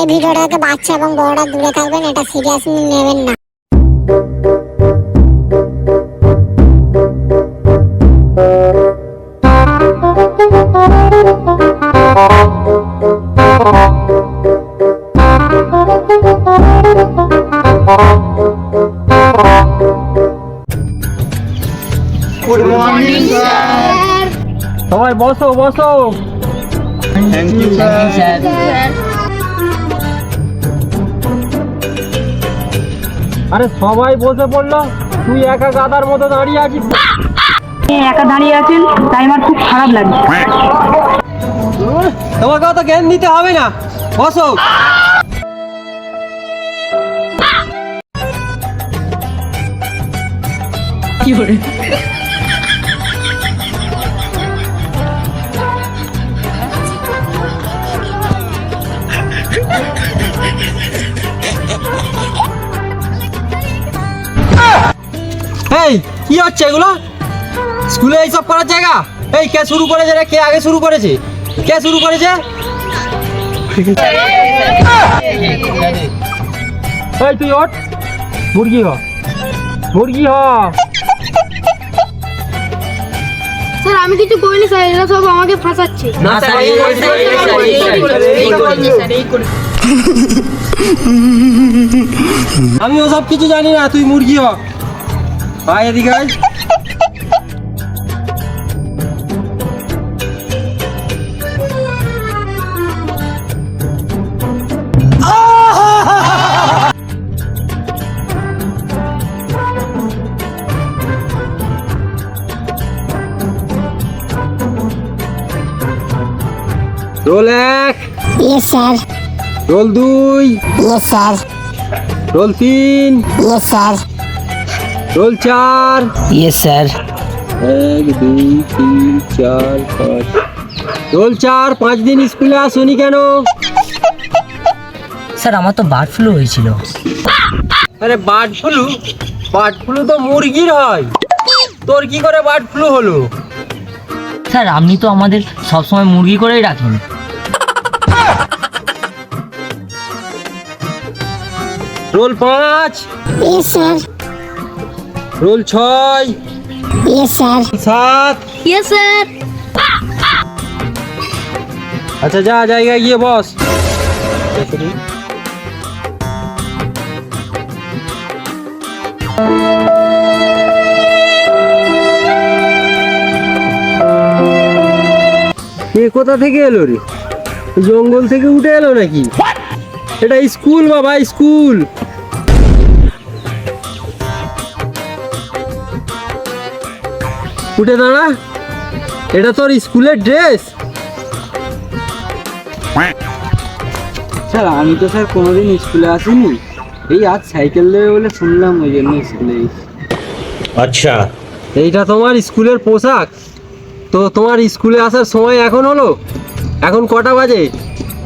ভিডিওটাকে বাচ্চা এবং বড়রা দূরে থাকবেন, এটা সিরিয়াসলি নেবেন না। Good morning sir. সবাই বসো বসো। Thank you sir. আরে সবাই বসে পড়লো, তুই একা গাদার মতো দাঁড়িয়ে আছিস। একা দাঁড়িয়ে আছেন তাই আমার খুব খারাপ লাগছে। তোমাকে অত জ্ঞান দিতে হবে না, বসো। কি করে এই কি হচ্ছে এগুলো? স্কুলে এইসব করার জায়গা? এই কে শুরু করেছে রে? কে আগে শুরু করেছে? কে শুরু করেছে? এই তুই ওঠ, মুরগি হ, মুরগি হ। স্যার আমি কিছু করিনি স্যার, এরা সব আমাকে ফাঁসাচ্ছে। না স্যার, আমি ওসব কিছু জানি না, তুই মুরগি হ। আয় এদিকে আয়। Roll 1, yes sir. Roll 2, yes sir. Roll 3, yes sir. Roll 4। Yes sir. 1 2 3 4 5। Roll 4, 5 দিন স্কুলে আসোনি কেন? স্যার আমার তো বার্ড ফ্লু হয়েছিল। আরে বার্ড ফ্লু? বার্ড ফ্লু তো মুরগির হয়, তোর কি করে বার্ড ফ্লু হলো? স্যার আপনি তো আমাদের সবসময় মুরগি করেই রাখেন। Roll 5, yes sir. Roll 6, yes sir. 7। Yes sir. আচ্ছা যা জায়গায় গিয়ে বস। কে কোথা থেকে এলো রে? জঙ্গল থেকে উঠে এলো নাকি? এটা স্কুল বাবা, স্কুল। উঠে দাঁড়া, এটা তোর স্কুলের ড্রেস? স্যার আমি তো স্যার কোনোদিন স্কুলে আসিনি, এই আজ সাইকেল দেবে বলে শুনলাম, ওই জন্য স্কুলে এসেছি। अच्छा এইটা তোমার স্কুলের পোশাক? তো তোমার স্কুলে আসার সময় এখন হলো? এখন কটা বাজে?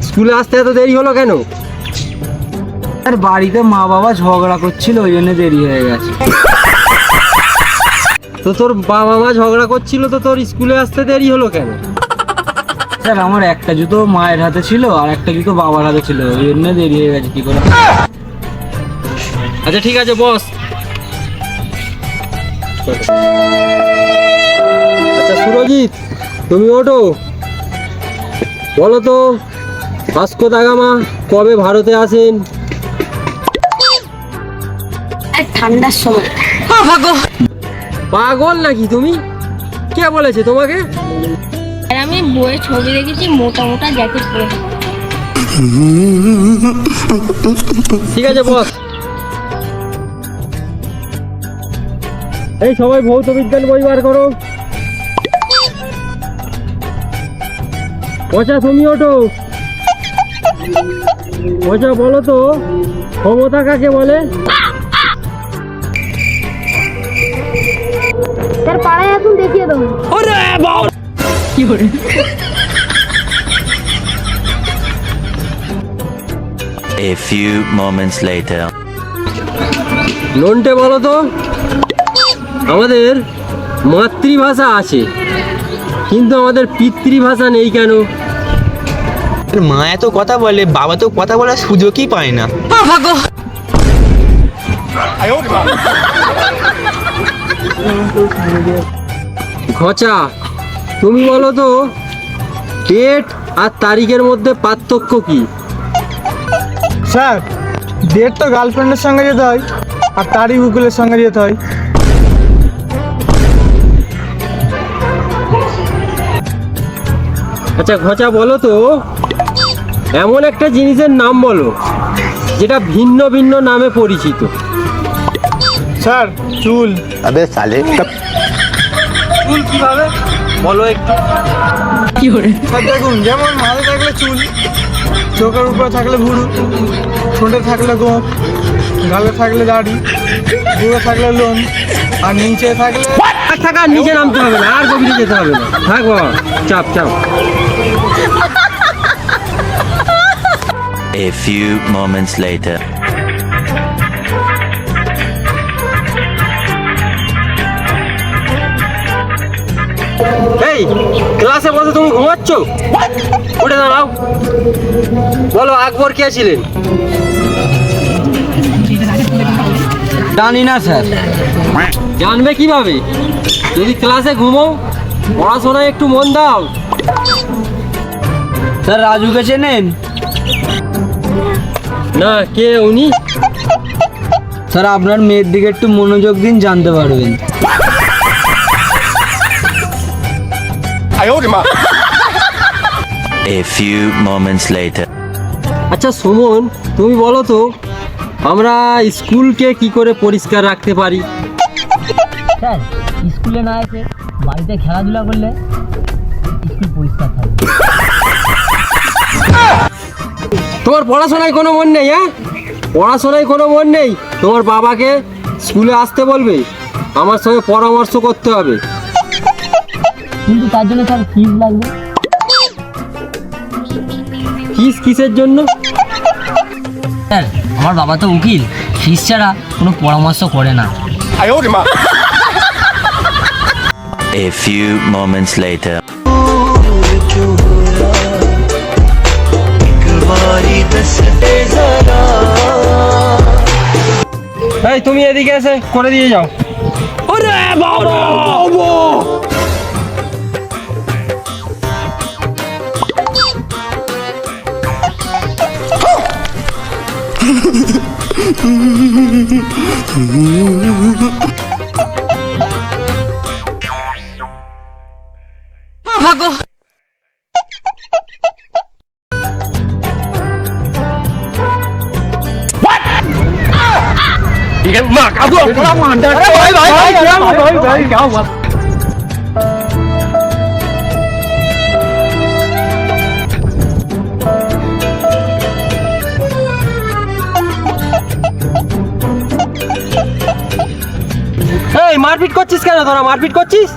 স্কুলে আসতে এত দেরি হলো কেন? স্যার বাড়িতে মা বাবা ঝগড়া করছিল, ওই জন্য দেরি হয়ে গেছে। তো তোর বাবা মা ঝগড়া করছিল, তো তোর স্কুলে আসতে দেরি হলো কেন? স্যার আমার একটা জুতো মায়ের হাতে ছিল আর একটা জুতো বাবার হাতে ছিল, ওই জন্য দেরি হয়ে গেছে। কি করে? আচ্ছা ঠিক আছে বস। আচ্ছা সুরজিৎ, তুমি ওঠো, বলো তো ভাস্কো দা গামা কবে ভারতে আসেন? ঠান্ডার সময়। পাগল নাকি তুমি? কে বলেছে তোমাকে? আর আমি বইয়ে ছবি দেখেছি, মোটা মোটা জ্যাকেট পরে। ঠিক আছে বস। এই সবাই ভৌত বিজ্ঞান বই বার করো। পচা তুমি ওঠো। পচা বলো তো ক্ষমতা কাকে বলে? স্যার পাড়ায় এখন দেখিয়ে দেবো। কি করে? A few moments later. Nonte বলো তো আমাদের মাতৃভাষা আছে কিন্তু আমাদের পিতৃভাষা নেই কেন? মা এত কথা বলে, বাবা তো কথা বলার সুযোগই পায় না। ঘচা, তুমি বলো তো ডেট আর তারিখের মধ্যে পার্থক্য কি? স্যার, ডেট তো গার্লফ্রেন্ডের সঙ্গে যেতে হয়, আর তারিখ উকিলের সঙ্গে যেতে হয়। আচ্ছা ঘচা, বলো তো এমন একটা জিনিসের নাম বলো যেটা ভিন্ন ভিন্ন নামে পরিচিত। স্যার, চুল। চুল কিভাবে বলো একটু। স্যার দেখুন, যেমন মাথায় থাকলে চুল, চোখের উপরে থাকলে ভুরু, ঠোঁটে থাকলে গোঁফ, গালে থাকলে দাড়ি, বুড়ো থাকলে লোন, আর নিচে থাকলে থাকা নিচে নামতে হবে না, আর গভীরে যেতে হবে না। থাক বাবা, চাপ চাপ। A few moments later. এই ক্লাসে বসে তুমি ঘুমাচ্ছ? উঠে দাঁড়াও, বলো আকবর কে ছিলেন? জানি না স্যার। জানবে কিভাবে? যদি ক্লাসে ঘুমো, পড়াশোনায় একটু মন দাও। স্যার, রাজুকে চেনেন? না, কে উনি? স্যার, আপনার মেয়ের দিকে একটু মনোযোগ দিন, জানতে পারবেন। A few moments later. আচ্ছা সুমন, তুমি বলো তো আমরা স্কুলকে কি করে পরিষ্কার রাখতে পারি? স্যার, স্কুলে না এসে বাড়িতে খেলাধুলা করলে স্কুল পরিষ্কার থাকবে। তোমার পড়াশোনায় কোনো মন নেই? হ্যাঁ, পড়াশোনায় কোনো মন নেই? তোমার বাবাকে স্কুলে আসতে বলবে, আমার সঙ্গে পরামর্শ করতে হবে। কিন্তু তার জন্য স্যার ফিজ লাগবে। ফিস কিসের জন্য? স্যার, আমার বাবা তো উকিল, ফিজ ছাড়া কোনো পরামর্শ করে না। A few moments later. এই তুমি এদিকে এসে করে দিয়ে যাও। এই মারপিট করছিস কেন? তোরা মারপিট করছিস?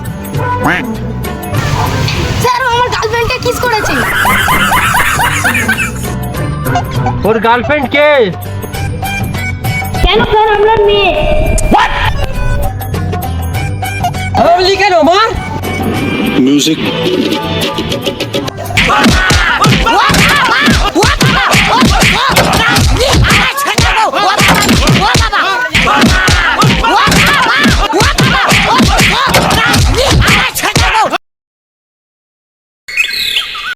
স্যার, ও আমার গার্লফ্রেন্ডকে কিস করেছে। ওর গার্লফ্রেন্ড কে? কেন স্যার, আমরা মেয়ে। বললি কেন? মার। Music.